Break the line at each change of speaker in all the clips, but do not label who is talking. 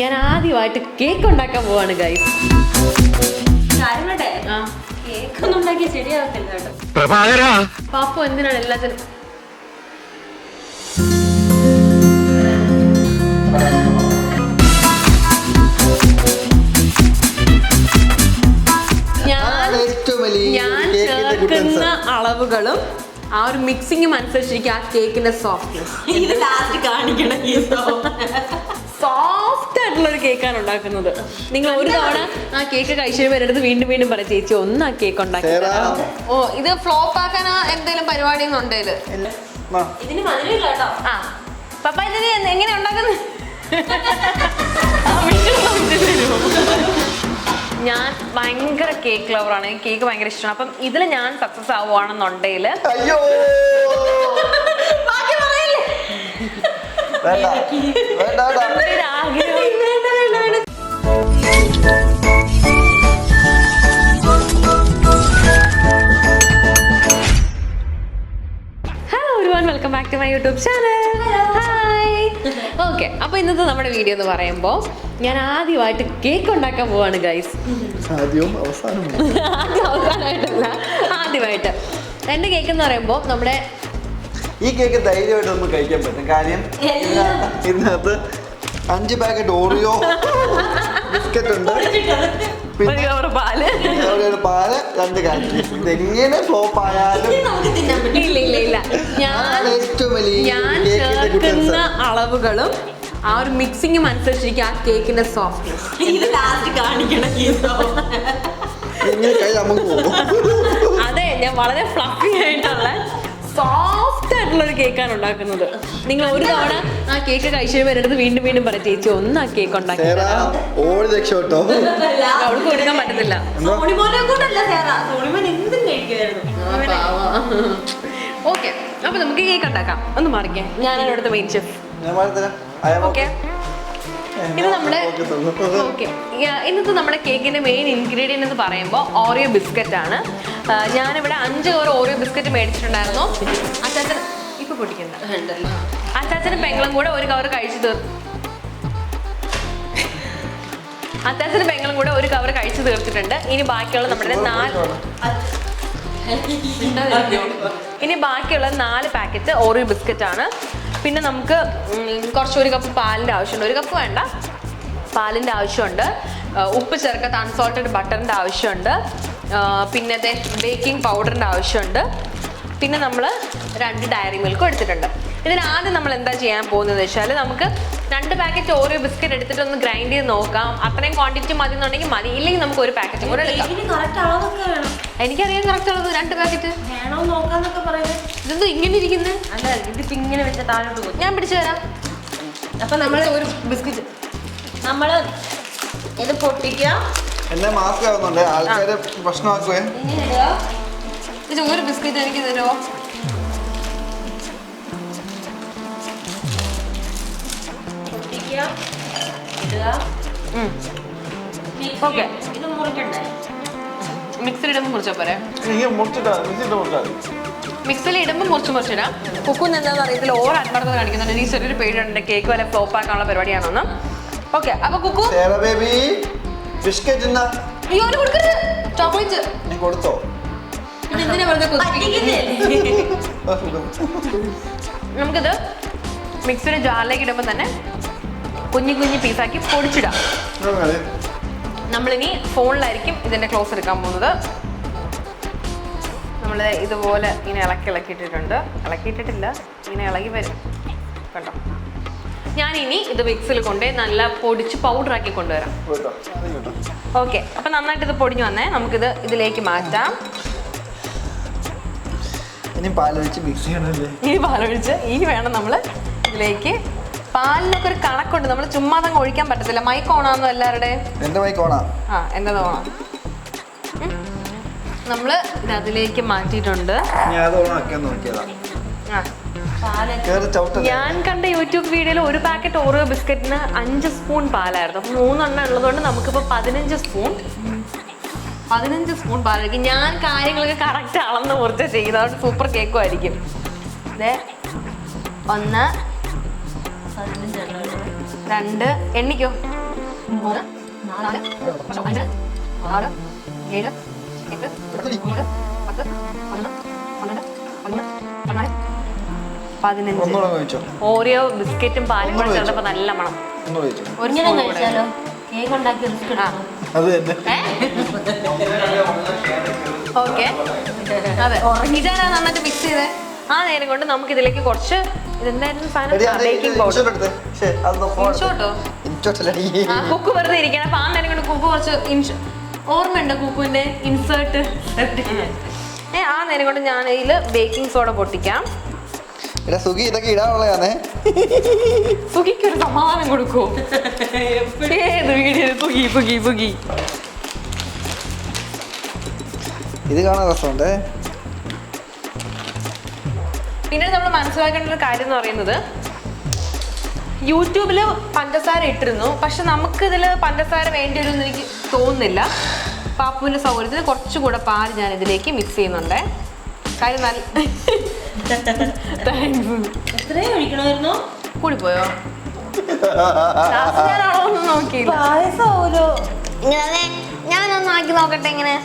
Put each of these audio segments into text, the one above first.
ഞാൻ ആദ്യമായിട്ട് കേക്ക് ഉണ്ടാക്കാൻ പോവാണ് ഗൈസ്.
കേക്കൊന്നും ഉണ്ടാക്കിയ ശരിയാവത്തില്ല കേട്ടോ.
പാപ്പു എന്തിനാണ് എല്ലാത്തിനും ഞാൻ ചേർക്കുന്ന അളവുകളും ആ ഒരു മിക്സിങ്ങും അനുസരിച്ചിരിക്കും ആ കേക്കിന്റെ സോഫ്റ്റ്നെസ്.
ഇത് ലാസ്റ്റ് കാണിക്കണം.
സോഫ്റ്റ് ആയിട്ടുള്ള ഒരു കേക്കാണ് ഉണ്ടാക്കുന്നത്. നിങ്ങൾ ഒരു തവണ ആ കേക്ക് കഴിച്ചു വരരുത്, വീണ്ടും വീണ്ടും പറയും ചേച്ചി ഒന്ന് ആ കേക്ക് ഉണ്ടാക്കി. ഓ ഇത് ഫ്ലോപ്പ് ആക്കാൻ എന്തെങ്കിലും പരിപാടി ഉണ്ടേല്
ഇതിന് മധുരമില്ല കേട്ടോ.
ആ പപ്പ ഇതിന് എങ്ങനെ ഉണ്ടാക്കുന്നത്? ഞാൻ ഭയങ്കര കേക്ക് ലവറാണ്, കേക്ക് ഭയങ്കര ഇഷ്ടമാണ്. അപ്പം ഇതിൽ ഞാൻ സക്സസ് ആവുകയാണെന്നുണ്ടെങ്കിൽ welcome back to my YouTube channel. Hi. Okay, അപ്പോൾ ഇന്നത്തെ നമ്മുടെ വീഡിയോ എന്ന് പറയുമ്പോൾ ഞാൻ ആദ്യമായിട്ട് കേക്ക് ഉണ്ടാക്കാൻ പോവാണ് ഗൈസ്. അവസാനമായിട്ടല്ല, ആദ്യമായിട്ട്. എൻ്റെ കേക്ക് എന്ന് പറയുമ്പോൾ നമ്മുടെ
ഈ കേക്ക് ധൈര്യമായിട്ട് നമുക്ക് കഴിക്കാൻ പറ്റും. കാര്യം ഇതിനകത്ത് 5 പാക്കറ്റ് ഓറിയോ ബിസ്ക്കറ്റ് ഉണ്ട്,
ഒരു കവർ പാല്,
2 കാൻഡി. ഇതെങ്ങനെ ഫ്ലോപ്പ് ആയാലും
ഇല്ല ഞാൻ ചേർക്കുന്ന അളവുകളും ആ ഒരു മിക്സിങ്ങും അനുസരിച്ചിരിക്കും ആ കേക്കിന്റെ സോഫ്റ്റ്നെസ്.
ഇത് ലാസ്റ്റ് കാണിക്കണം.
അതെ, ഞാൻ വളരെ ഫ്ലഫി ആയിട്ടുള്ള സോഫ്റ്റ് ആയിട്ടുള്ള ഒരു കേക്കാണ് ഉണ്ടാക്കുന്നത്. നിങ്ങൾ ഒരു തവണ ആ കേക്ക് കഴിച്ചു വരരുത്, വീണ്ടും വീണ്ടും പറയും ചേച്ചി ഒന്ന് ആ കേക്ക് ഉണ്ടാക്കി. അവൾക്ക് കൊടുക്കാൻ പറ്റത്തില്ല. ഓക്കെ, അപ്പൊ നമുക്ക് കേക്ക് ഉണ്ടാക്കാം. ഒന്ന് മാറിക്കാം, ഞാനാണ് ഇവിടുത്തെ മെയിൻ ഷെഫ്. ഓക്കെ, ഇത് നമ്മുടെ ഇന്നത്തെ നമ്മുടെ കേക്കിന്റെ മെയിൻ ഇൻഗ്രീഡിയൻറ്റ് എന്ന് പറയുമ്പോൾ ഓറിയോ ബിസ്ക്കറ്റ് ആണ്. ഞാനിവിടെ 5 കവർ ഓറിയോ ബിസ്ക്കറ്റ് മേടിച്ചിട്ടുണ്ടായിരുന്നു. അച്ചാച്ചൻ ഇപ്പൊ പൊട്ടിക്കണ്ട, അച്ചാച്ചനും പെങ്ങളും കൂടെ ഒരു കവർ കഴിച്ചു തീർത്തിട്ടുണ്ട്. ഇനി ബാക്കിയുള്ള നമ്മുടെ 4 പാക്കറ്റ് ഓറിയോ ബിസ്ക്കറ്റ് ആണ്. പിന്നെ നമുക്ക് ഒരു കപ്പ് പാലിൻ്റെ ആവശ്യമുണ്ട്. 1 കപ്പ് വേണ്ട, പാലിൻ്റെ ആവശ്യമുണ്ട്. ഉപ്പ് ചേർക്കാത്ത അൺസോൾട്ടഡ് ബട്ടറിൻ്റെ ആവശ്യമുണ്ട്. പിന്നെ ബേക്കിംഗ് പൗഡറിൻ്റെ ആവശ്യമുണ്ട്. പിന്നെ നമ്മൾ 2 ഡയറി മിൽക്കും എടുത്തിട്ടുണ്ട്. ഇതിനാദ്യം നമ്മൾ എന്താ ചെയ്യാൻ പോകുന്നത് വെച്ചാൽ, നമുക്ക് 2 പാക്കറ്റ് ഓറിയോ ബിസ്ക്കറ്റ് എടുത്തിട്ട് ഒന്ന് ഗ്രൈൻഡ് ചെയ്ത് നോക്കാം. അത്രയും ക്വാണ്ടിറ്റി മതി എന്നുണ്ടെങ്കിൽ മതി, ഇല്ലെങ്കിൽ നമുക്ക് 1 പാക്കറ്റും കൂടെ എടുക്കാം. എനിക്കറിയാം കറക്റ്റ് അളവ് 2 പാക്കറ്റ് ഇതെന്തോ ഇങ്ങനെ ഇരിക്കുന്നത്.
അല്ല, ഇതിപ്പോ ഇങ്ങനെ വെച്ച താഴോട്ട് പോകും.
ഞാൻ പിടിച്ചു തരാം.
അപ്പൊ നമ്മൾ ഒരു ബിസ്ക്കറ്റ് ഇത് പൊട്ടിക്കുക.
എന്നെ മാസ്ക് ആവുന്നുണ്ട്, ആൾക്കാര് പ്രശ്നമാക്കുവേ.
ഇത് ഒരു ബിസ്ക്കറ്റ് എനിക്ക് തരുമോ?
പൊട്ടിക്കുക, ഇടുക.
ഓക്കെ,
ഇത് മുറിക്കണ്ടേ?
മിക്സിൽ ഇടുമ്പോൾ മുറിച്ചാൽ പോരെ? മിക്സിൽ ഇടുമ്പോൾ മുറിച്ചിടാം. കുക്കുന്ന് എന്താണെന്ന് അറിയത്തില്ല, ഓവർ അൻപടന്ന് കാണിക്കുന്നുണ്ട്. ഈ ചെറിയൊരു പേടിയുണ്ട് കേക്ക് വരെ ഫ്ലോപ്പ് ആക്കാനുള്ള പരിപാടിയാണെന്ന്. ഓക്കെ, അപ്പൊ കുക്കു
ബിസ്ക്കറ്റ്
അയ്യോ കൊടുക്കരുത്, ചോക്ലേറ്റ്
നീ കൊടുത്തോ?
എന്തിനാ വെറുതെ നമുക്കിത് മിക്സിയുടെ ജാറിലേക്ക് ഇടുമ്പോൾ തന്നെ കുഞ്ഞു പീസാക്കി പൊടിച്ചിടാം. നമ്മളിനി ഫോണിലായിരിക്കും ഇതിൻ്റെ ക്ലോസ് എടുക്കാൻ പോകുന്നത്. നമ്മൾ ഇതുപോലെ ഇങ്ങനെ ഇളക്കിയിട്ടിട്ടില്ല, ഇങ്ങനെ ഇളകി വരും കണ്ടോ. ഞാനിനി ഇത് മിക്സിൽ കൊണ്ട് നല്ല പൊടിച്ച് പൗഡറാക്കി കൊണ്ടുവരാം. ഓക്കെ, അപ്പം നന്നായിട്ട് ഇത് പൊടിഞ്ഞു വന്നേ. നമുക്കിത് ഇതിലേക്ക് മാറ്റാം.
ഇനി പാലൊഴിച്ച് മിക്സ് ചെയ്യണമല്ലേ?
ഇനി വേണം നമ്മൾ ഇതിലേക്ക്. പാലിനൊക്കെ ഒരു കണക്കുണ്ട്, നമ്മൾ ചുമ്മാതങ്ങ് ഒഴിക്കാൻ പറ്റത്തില്ല. മൈക്ക് ഓണാന്നോ എല്ലാവരുടെയും?
എൻ്റെ മൈക്ക് ഓണാ.
എൻ്റെ ഓണാ. നമ്മൾ ഇത് അതിലേക്ക് മാറ്റിയിട്ടുണ്ട്. ഞാൻ കണ്ട യൂട്യൂബ് വീഡിയോയിൽ 1 പാക്കറ്റ് ഓറിയോ ബിസ്ക്കറ്റിന് 5 സ്പൂൺ പാലായിരുന്നു. അപ്പോൾ 3 എണ്ണം ഉള്ളതുകൊണ്ട് നമുക്കിപ്പോൾ 15 സ്പൂൺ പാലായിരിക്കും. ഞാൻ കാര്യങ്ങളൊക്കെ കറക്റ്റ് അളന്ന് മുറിച്ച് ചെയ്യുന്നത്, അതുകൊണ്ട് സൂപ്പർ കേക്കും ആയിരിക്കും. 1 2 എണ്ണിക്കോ 3, 4, 5, 6, 7, 8, 9, 10, 11, 12, 13, 14,
ഒന്നുകൂടെ
15.
കഴിച്ചോ,
ഓറിയോ ബിസ്ക്കറ്റും പാലും കൂടെ ചേർത്തപ്പോ നല്ല മണം.
ഒന്നുകൂടെ കഴിച്ചോ.
ഒരു
ഇങ്ങനെ
സ്പൂൺ കൂടെ.
കഴിച്ചാലോ? കേക്ക് ഉണ്ടാക്കി റിസ്ക്
ആ.
അത് തന്നെ.
ഓക്കെ, അതെ. ഇതാണ് നന്നായിട്ട് മിക്സ് ചെയ്തേ. ആ നേരം കൊണ്ട് നമുക്ക് ഇതിലേക്ക് കുറച്ച് ഇതെന്തായിരുന്നു സാധനം, ബേക്കിംഗ് പൗഡർ. ഇൻഷോട്ടോ ആ കുക്ക് വെറുതെ ഇരിക്കണം. അപ്പൊ ആ നേരം കൊണ്ട് കുക്ക് കുറച്ച് ഓർമ്മയുണ്ട് കുക്കുവിന്റെ ഇൻസേർട്ട്. ആ നേരം കൊണ്ട് ഞാൻ ഇതിൽ ബേക്കിംഗ് സോഡ പൊട്ടിക്കാം.
സുഖി ഇതൊക്കെ ഇടാനുള്ളതാണേ.
സുഖിക്ക് ഒരു സമാധാനം കൊടുക്കൂ. ഏത് വീഡിയോ സുഖി സുഖി സുഖി.
ഇത് കാണാൻ രസമുണ്ട്.
പിന്നെ നമ്മൾ മനസ്സിലാക്കേണ്ട ഒരു കാര്യം എന്ന് പറയുന്നത്, യൂട്യൂബിൽ പഞ്ചസാര ഇട്ടിരുന്നു, പക്ഷെ നമുക്ക് ഇതിൽ പഞ്ചസാര വേണ്ടി വരുമെന്ന് എനിക്ക് തോന്നുന്നില്ല. പാപ്പുവിൻ്റെ സൗകര്യത്തിന് കുറച്ചുകൂടെ പാൽ ഞാൻ ഇതിലേക്ക് മിക്സ് ചെയ്യുന്നുണ്ട്. കാര്യം നല്ല
എത്രയും ഒഴിക്കണമായിരുന്നു?
കൂടിപ്പോയോ? ഞാനാണോ ഒന്നും നോക്കിയില്ല.
പായസമാവൂലോ?
ഇങ്ങനെ ഞാനൊന്ന് ആക്കി നോക്കട്ടെ. ഇങ്ങനെ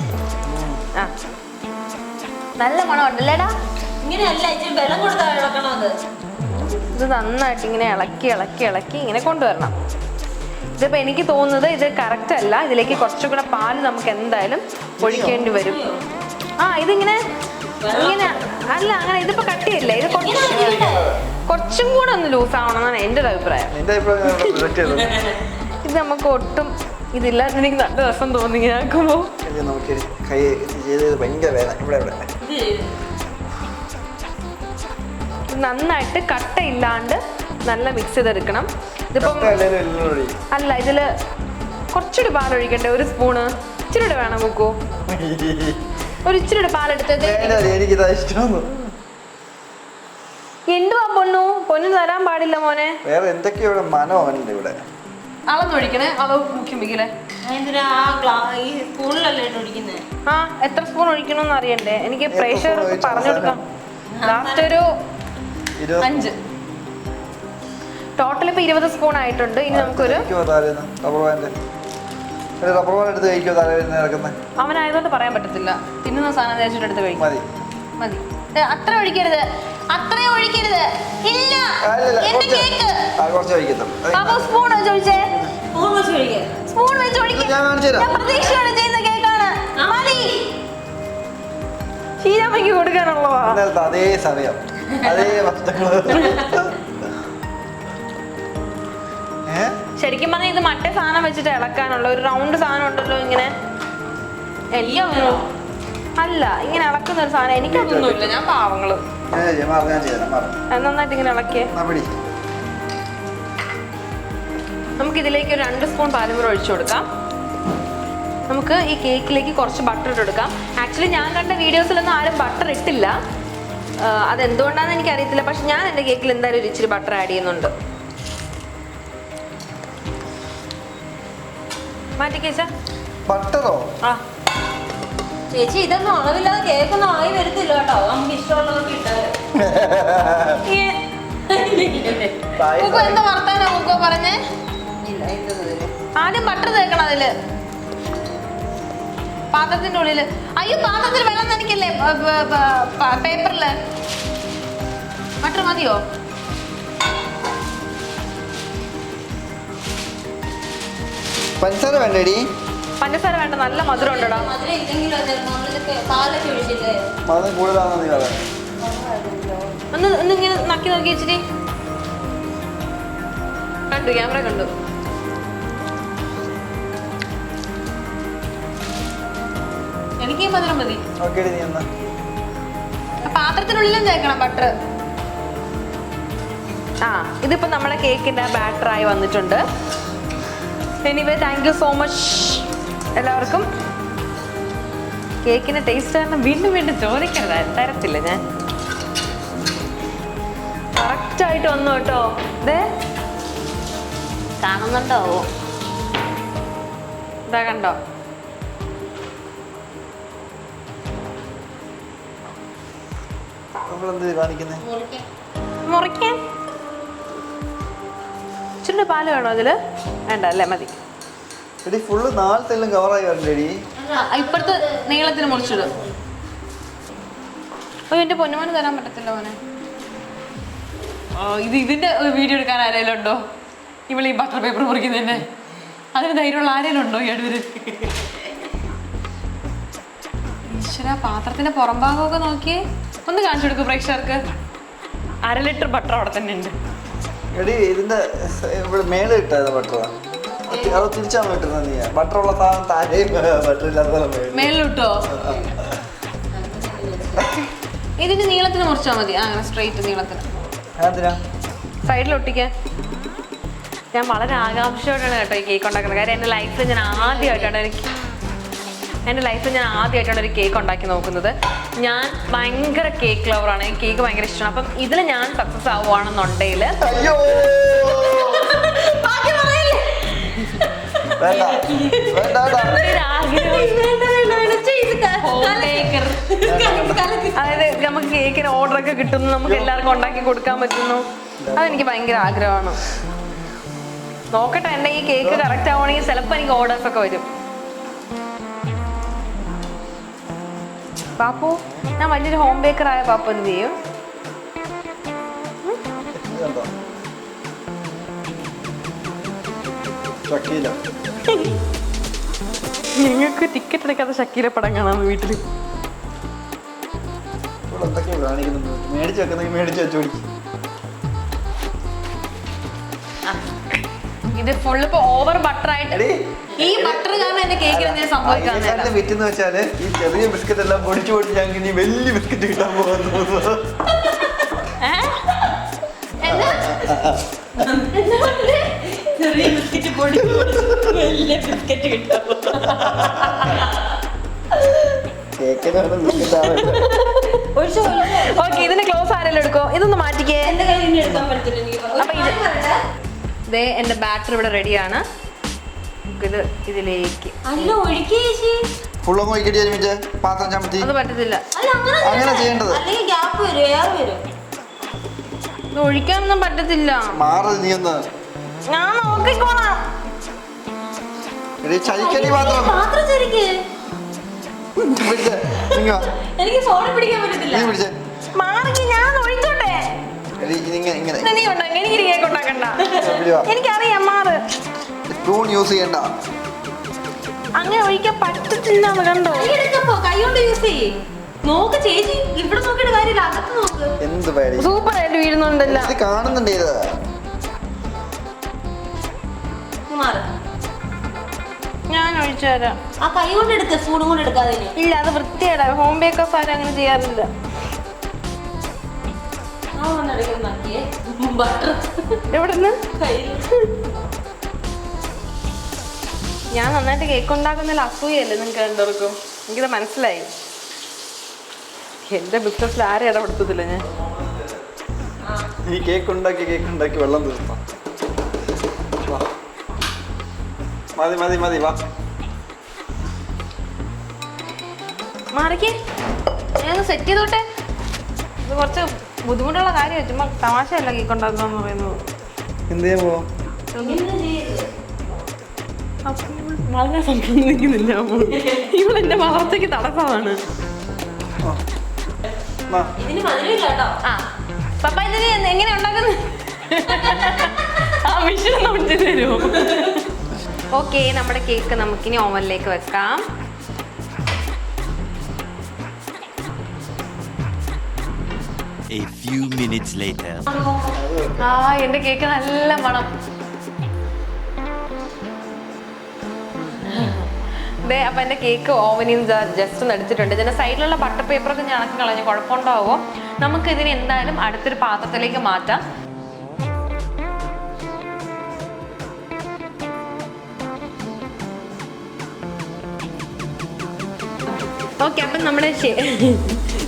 ആ നല്ല മണമുണ്ടല്ലേടാ.
ഇങ്ങനെയല്ല, ഇച്ചിരി ബലം കൊടുത്താൽ ഇളക്കണം. അത്
ഇത് നന്നായിട്ട് ഇങ്ങനെ ഇളക്കി ഇളക്കി ഇളക്കി ഇങ്ങനെ കൊണ്ടുവരണം. ഇതിപ്പോൾ എനിക്ക് തോന്നുന്നത് ഇത് കറക്റ്റ് അല്ല. ഇതിലേക്ക് കുറച്ചും കൂടെ പാല് നമുക്ക് എന്തായാലും ഒഴിക്കേണ്ടി വരും. ആ ഇതിങ്ങനെ ഇങ്ങനെ അല്ല, അങ്ങനെ ഇതിപ്പോൾ കട്ടിയല്ലേ. ഇത് കുറച്ചും കൂടെ ഒന്ന് ലൂസ് ആവണമെന്നാണ് എൻ്റെ ഒരു അഭിപ്രായം. ഇത് നമുക്ക് ഒട്ടും ഇതില്ല. എനിക്ക് നല്ല രസം തോന്നി ഇങ്ങനെ ആക്കുമ്പോൾ. നന്നായിട്ട് കട്ടയില്ലാണ്ട് നല്ല മിക്സ് ചെയ്തെടുക്കണം. ഇതിപ്പം അല്ല, ഇതില് കുറച്ചുകൂടി പാലൊഴിക്കണ്ടേ? ഒരു സ്പൂണ് ഇച്ചിരി കൂടെ വേണം കുക്കു. ഒരു ഇച്ചിരി കൂടെ പാലെടുത്തത്. എന്തുവാ പൊന്നു തരാൻ പാടില്ല മോനെ.
വേറെ എന്തൊക്കെയോ ഇവിടെ മനമുണ്ട്. ഇവിടെ
അളന്നൊഴിക്കണേ. അളവ് മുഖ്യമിക്കലേ.
എന്തിനാ ഈ സ്പൂണിലല്ലേ ഒഴിക്കുന്നത്?
ആ എത്ര സ്പൂൺ ഒഴിക്കണമെന്ന് അറിയണ്ടേ? എനിക്ക് പ്രേഷർ പറഞ്ഞു കൊടുക്കാം. ലാസ്റ്റ് ഒരു 5. ടോട്ടൽ ഇപ്പൊ 20 സ്പൂൺ ആയിട്ടുണ്ട്. ഇനി നമുക്കൊരു അവനായതുകൊണ്ട് പറയാൻ പറ്റത്തില്ല. തിന്നുന്ന സാധനം തേച്ചിട്ട് എടുത്ത് കഴിക്കും. മതി. അത്ര ഒഴിക്കരുത്, അത്രയും ഒഴിക്കരുത്. ഇല്ല, എന്റെ കേക്ക്. അപ്പൊ സ്പൂൺ വെച്ച് ഒഴിച്ചേ. സ്പൂൺ വെച്ച് ഒഴിക്കാൻ ഞാൻ പ്രതീക്ഷയോടെ ചെയ്യുന്ന കേക്കാണ്. മതി. ശീലാമ്മയ്ക്ക് കൊടുക്കാനുള്ളതാ.
അതേ സമയം അതേ
ശരിക്കും പറഞ്ഞാൽ ഇത് മറ്റേ സാധനം വെച്ചിട്ട് ഇളക്കാനുള്ള ഒരു റൗണ്ട് സാധനം ഉണ്ടല്ലോ ഇങ്ങനെ. എല്ലാം അല്ല, ഇങ്ങനെ ഇളക്കുന്ന ഒരു സാധനം. എനിക്കതൊന്നുമില്ല, ഞാൻ പാവങ്ങള്. നന്നായിട്ട് ഇങ്ങനെ ഇളക്കിയേ. നമുക്ക് ഇതിലേക്ക് ഒരു 2 സ്പൂൺ പാലും കൂടെ ഒഴിച്ചു കൊടുക്കാം. നമുക്ക് ഈ കേക്കിലേക്ക് കുറച്ച് ബട്ടർ ഇട്ട് കൊടുക്കാം. ആക്ച്വലി ഞാൻ കണ്ട വീഡിയോസിലൊന്നും ആരും ബട്ടർ ഇട്ടില്ല. അതെന്തുകൊണ്ടാണെന്ന് എനിക്കറിയത്തില്ല. പക്ഷെ ഞാൻ എൻ്റെ കേക്കിൽ എന്തായാലും ഒരു ഇച്ചിരി ബട്ടർ ആഡ് ചെയ്യുന്നുണ്ട്. മാറ്റിക്കേച്ചാ
ബട്ടറോ?
ആ
ചേച്ചി, ഇതൊന്നും അളവില്ലാതെ കേക്കൊന്നും ആയി വരത്തില്ല കേട്ടോ. നമുക്ക് ഇഷ്ടമുള്ളതൊക്കെ ഇട്ടാല്.
എന്താ വർത്താനോ കുക്കോ പറഞ്ഞേ? ആദ്യം ബട്ടർ തേക്കണം അതില്, പാത്രത്തിന്റെ ഉള്ളില്. അയ്യോ, പാത്രത്തിൽ വെള്ളം നനയ്ക്കല്ലേ പേപ്പറില്. ബട്ടർ മതിയോ?
പഞ്ചസാര വേണ്ടേടി?
പഞ്ചസാര വേണ്ട, നല്ല മധുരം ഉണ്ടടാ.
മധുരം ഇല്ലെങ്കിലും പാലൊക്കെ ഒഴിച്ചില്ലേ?
മധുരം കൂടുതലാണെന്ന് നീ പറയാം.
ഒന്ന് ഇങ്ങനെ നക്കി നോക്കി വെച്ചിട്ട് കണ്ടു, ക്യാമറ കണ്ടു. എനിക്ക് ഈ മധുരം മതി. പാത്രത്തിനുള്ളിലും ചേക്കണം ബട്ടർ. ആ ഇതിപ്പോ നമ്മുടെ കേക്കിന്റെ ബാറ്ററായി വന്നിട്ടുണ്ട്. Anyway, thank you so much എല്ലാവർക്കും. കേക്കിന്റെ ടേസ്റ്റ് കാരണം വീണ്ടും വീണ്ടും ചോദിക്കരുത്, തരത്തില്ല ഞാൻ. കറക്റ്റായിട്ട് വന്നു കേട്ടോ. ഇതേ കാണുന്നുണ്ടോ? ഇതാ കണ്ടോ? മുറിക്കാൻ ഇച്ചിരി പാല് വേണോ അതില്? വേണ്ട അല്ലേ, മതി.
എടി ഫുള്ള് നാളത്തെല്ലാം കവറായി വരണ്ടേടി.
ഇപ്പുറത്ത് നീളത്തിന് മുറിച്ചിടും. അയ്യോ എന്റെ പൊന്നുമോന് തരാൻ പറ്റത്തില്ല മോനെ. ഇതിന്റെ വീഡിയോ എടുക്കാൻ ആരെങ്കിലും ഉണ്ടോ? ഇവിടെ ഈ ബട്ടർ പേപ്പർ മുറിക്കുന്നതന്നെ അതിന് ധൈര്യമുള്ള ആരെങ്കിലും ഉണ്ടോ ഈ അടുത്ത്? ഈശ്വര, പാത്രത്തിന്റെ പുറം ഭാഗമൊക്കെ നോക്കിയേ, ഒന്ന് കാണിച്ചു കൊടുക്കും പ്രേക്ഷകർക്ക്. 1/2 ലിറ്റർ ബട്ടർ അവിടെ തന്നെ ഉണ്ട്.
എടി ഇതിന്റെ ഇവിടെ മേലെ ഇട്ടാ ബട്ടർ, അത് തിരിച്ചാണ് കിട്ടുന്നത്. നീ ബട്ടർ ഉള്ള സാധനം താഴെയും ബട്ടർ ഇല്ലാത്ത
മേലിട്ടോ. ഇതിന്റെ നീളത്തിന് മുറിച്ചാൽ മതി. അങ്ങനെ സ്ട്രെയിറ്റ് നീളത്തിന് സൈഡിൽ ഒട്ടിക്കാൻ. ഞാൻ വളരെ ആകാംക്ഷയോടെയാണ് കേട്ടോ ഈ കേക്ക് ഉണ്ടാക്കുന്നത്. കാര്യം എൻ്റെ ലൈഫിൽ ഞാൻ ആദ്യമായിട്ടാണ് ഒരു കേക്ക് ഉണ്ടാക്കി നോക്കുന്നത്. ഞാൻ ഭയങ്കര കേക്ക് ലവറാണ്. എനിക്ക് കേക്ക് ഭയങ്കര ഇഷ്ടമാണ്. അപ്പം ഇതിൽ ഞാൻ സക്സസ് ആവുകയാണെന്നുണ്ടെങ്കിൽ അതായത് നമുക്ക് കേക്കിന് ഓർഡറൊക്കെ കിട്ടുന്നു, നമുക്ക് എല്ലാവർക്കും ഉണ്ടാക്കി കൊടുക്കാൻ പറ്റുന്നു. അതെനിക്ക് ഭയങ്കര ആഗ്രഹമാണ്. നോക്കട്ടെ, എൻ്റെ ഈ കേക്ക് കറക്റ്റ് ആവുകയാണെങ്കിൽ ചിലപ്പോൾ എനിക്ക് ഓർഡേഴ്സ് ഒക്കെ വരും. പാപ്പു, ഞാൻ വലിയൊരു ഹോം ബേക്കറായ പാപ്പു എന്ത് ചെയ്യും? നിങ്ങൾക്ക് ടിക്കറ്റ് എടുക്കാത്ത ഷക്കീല പടം കാണാൻ വീട്ടിൽ ഇത് ഫുള്ള് ഇപ്പൊ ഓവർ ബട്ടർ ആയിട്ട് ഈ ബട്ടർ കാരണം എന്റെ കേക്കിൽ എന്തെങ്കിലും സംഭവിക്കാന്ന്
വിറ്റെന്ന് വെച്ചാല് ഈ ചെറിയ ബിസ്ക്കറ്റ് എല്ലാം പൊടിച്ചു പൊടിച്ച് ഞങ്ങൾക്ക് ഇനി വലിയ ബിസ്ക്കറ്റ് കിട്ടാൻ പോകുന്നു.
ചെറിയ ബിസ്ക്കറ്റ് പൊടിച്ചു വലിയ ബിസ്ക്കറ്റ് കിട്ടാൻ.
ഓക്കെ, ഇതിന്റെ ക്ലോസ് ആരെല്ലാം എടുക്കോ? ഇതൊന്ന് മാറ്റിക്കേ.
എന്റെ കയ്യിൽ എടുക്കാൻ പറ്റില്ല.
അപ്പൊ എന്റെ ബാറ്റർ ഇവിടെ റെഡിയാണ്. ഇത് ഇതിലേക്ക്
ഫുള്ളൊന്നും ഒഴിക്കടി ഒരുമിച്ച് പാത്രം ചമത്തി.
അത് പറ്റത്തില്ല,
അങ്ങനെ ചെയ്യേണ്ടത്.
ഇത് ഒഴിക്കാനൊന്നും പറ്റത്തില്ല.
മാറത് നീ ഒന്ന്.
ഞാൻ നോക്കിക്കോളാം.
ചലിക്കടി പാത്രം.
എനിക്ക് ഫോൺ പിടിക്കാൻ പറ്റത്തില്ല.
ഞാൻ ഒഴിച്ചോട്ടെ. എനിക്ക് കേക്ക് ഉണ്ടാക്കണ്ട. എനിക്കറിയാം, മാറ്.
സ്പൂൺ യൂസ് ചെയ്യണ്ട.
അങ്ങനെ ഒഴിക്കാൻ പറ്റത്തില്ല. കണ്ടോ,
കൈ കൊണ്ട് യൂസ് ചെയ്യേ. നോക്ക് ചേച്ചി, ഇവിടെ നോക്കിയിട്ട് കാര്യമില്ല, അകത്ത് നോക്ക്.
എന്ത് പേടി,
സൂപ്പർ ആയിട്ട് വീഴുന്നുണ്ടല്ലോ.
ഇത് കാണുന്നുണ്ട്. ഇത്
ഞാൻ ഒഴിച്ചു തരാം.
ആ കൈ കൊണ്ട് എടുക്ക, സ്പൂൺ കൊണ്ട് എടുക്കാതെ.
ഇല്ല, അത് വൃത്തിയാടാ. ഹോം ബേക്കേഴ്സ് ആരും അങ്ങനെ ചെയ്യാറില്ല. എവിടുന്ന്? ഞാൻ നന്നായിട്ട് കേക്ക് ഉണ്ടാക്കുന്നതിൽ അസൂയല്ലേ നിങ്ങൾക്ക് രണ്ടുപേർക്കും? എനിക്കിത് മനസ്സിലായി. എന്റെ ബിസിനസ്സിൽ ആരും ഇടപെടുത്തത്തില്ല ഞാൻ.
ഈ കേക്ക് ഉണ്ടാക്കി വെള്ളം തീർത്താം. മതി വാ.
മാറിക്കേ, ഞാൻ സെറ്റ് ചെയ്തോട്ടെ. ഇത് കുറച്ച് ബുദ്ധിമുട്ടുള്ള കാര്യമാണ്. ചുമ്മാ തമാശയല്ല കേക്ക് ഉണ്ടാക്കുക എന്ന് പറയുന്നത്.
എന്ത് ചെയ്യാൻ പോവാ?
വളരെ സംബന്ധിക്കുന്നില്ല. ഇവളെന്റെ വളർച്ചയ്ക്ക് തടസ്സമാണ്. പപ്പ ഇതിന് എങ്ങനെ ഉണ്ടാക്കുന്നത്? ആ മിഷൻ നമുക്ക് തരുമോ? ഓക്കെ, നമ്മുടെ കേക്ക് നമുക്കിനി ഓവനിലേക്ക് വെക്കാം.
A few minutes later.
എന്റെ കേക്ക് നല്ല മണം. അപ്പൊ എന്റെ കേക്ക് ഓവനിൽ ജസ്റ്റ് ഒന്ന് എടുത്തിട്ടുണ്ട്. ഇതിന്റെ സൈഡിലുള്ള ബട്ടർ പേപ്പറൊക്കെ ഞാൻ ഇളക്കി കളഞ്ഞു. കുഴപ്പമുണ്ടാവോ? നമുക്ക് ഇതിന് എന്തായാലും അടുത്തൊരു പാത്രത്തിലേക്ക് മാറ്റാം. ഓക്കെ, അപ്പം നമ്മുടെ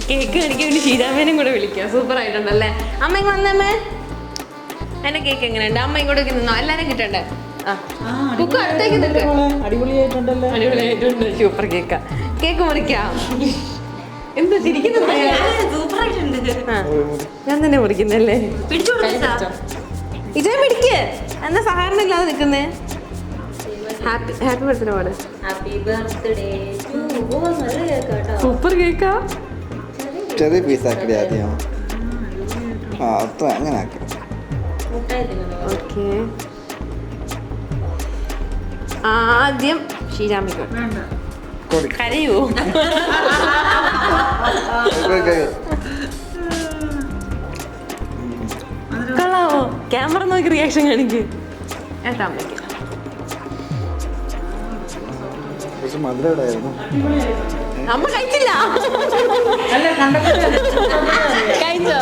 കേക്ക് എനിക്ക് വേണ്ടി ശീതാമേനും കൂടെ വിളിക്കാം. സൂപ്പർ ആയിട്ടുണ്ടല്ലേ? അമ്മ ഇങ്ങ് വന്നമ്മേ. എന്റെ കേക്ക് എങ്ങനെയുണ്ട്? അമ്മ ഇങ്ങോട്ടേക്ക് നിന്നോ, എല്ലാരും കിട്ടണ്ടേ? കുക്ക് അടുത്തേക്ക് നിൽക്ക്. അടിപൊളിയായിട്ടുണ്ട്. സൂപ്പർ കേക്കാ. കേക്ക് മുറിക്കാം. എന്താ ചിരിക്കുന്നത്? ഞാൻ തന്നെ മുറിക്കുന്നല്ലേ? ഇതേ പിടിക്ക്. എന്താ സഹകരണം ഇല്ലാതെ നിൽക്കുന്നേ? ഹാപ്പി ബർത്ത്ഡേ പോലെ
ഹാപ്പി ബർത്ത്ഡേ ടു. ഓ നല്ല കേക്ക് കേട്ടോ.
സൂപ്പർ കേക്കാ.
ചെറിയ പീസാക്കി ആദ്യം. ആ അത്ര അങ്ങനെ ആക്കി.
മുട്ടായി തിന്നണോ?
ഓക്കെ, ആദ്യം ഷീജാമിക്ക്
കൊടുക്ക്.
കരയൂ. കളാവോ? ക്യാമറ നോക്കി റിയാക്ഷൻ കാണിക്ക്. ഏട്ടാ അമ്മയ്ക്ക്
കുറച്ച് മധുരം ഇടായിരുന്നു.
അമ്മ കഴിച്ചില്ല. കഴിച്ചോ?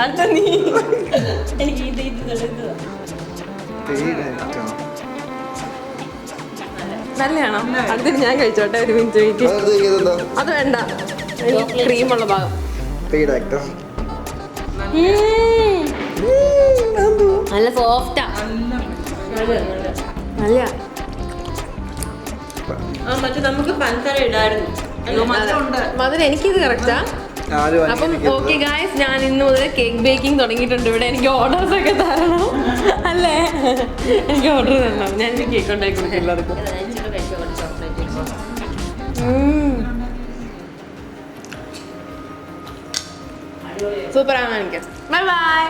അത് നീ
എനിക്ക് ഇത് ഇത്
നല്ലയാണോ? അടുത്തിട്ട് ഞാൻ കഴിച്ചോട്ടെ, ഒരു മിനിറ്റ് വെയിറ്റ്. അത് വേണ്ട, ക്രീമുള്ള ഭാഗം.
നല്ല സോഫ്റ്റാ.
നല്ല
മറ്റേ നമുക്ക് പഞ്ചസാര ഇടായിരുന്നു.
മധുരം എനിക്കിത് കറക്റ്റാ. അപ്പം ഓക്കെ ഗായ്സ്, ഞാൻ ഇന്ന് മുതൽ കേക്ക് ബേക്കിംഗ് തുടങ്ങിയിട്ടുണ്ട്. ഇവിടെ എനിക്ക് ഓർഡേഴ്സ് ഒക്കെ തരണം അല്ലേ? എനിക്ക് ഓർഡർ തരണം. ഞാൻ കേക്ക് ഉണ്ടാക്കി കൊടുക്കും എല്ലാവർക്കും. സൂപ്പറാണ് എനിക്ക്. Bye bye.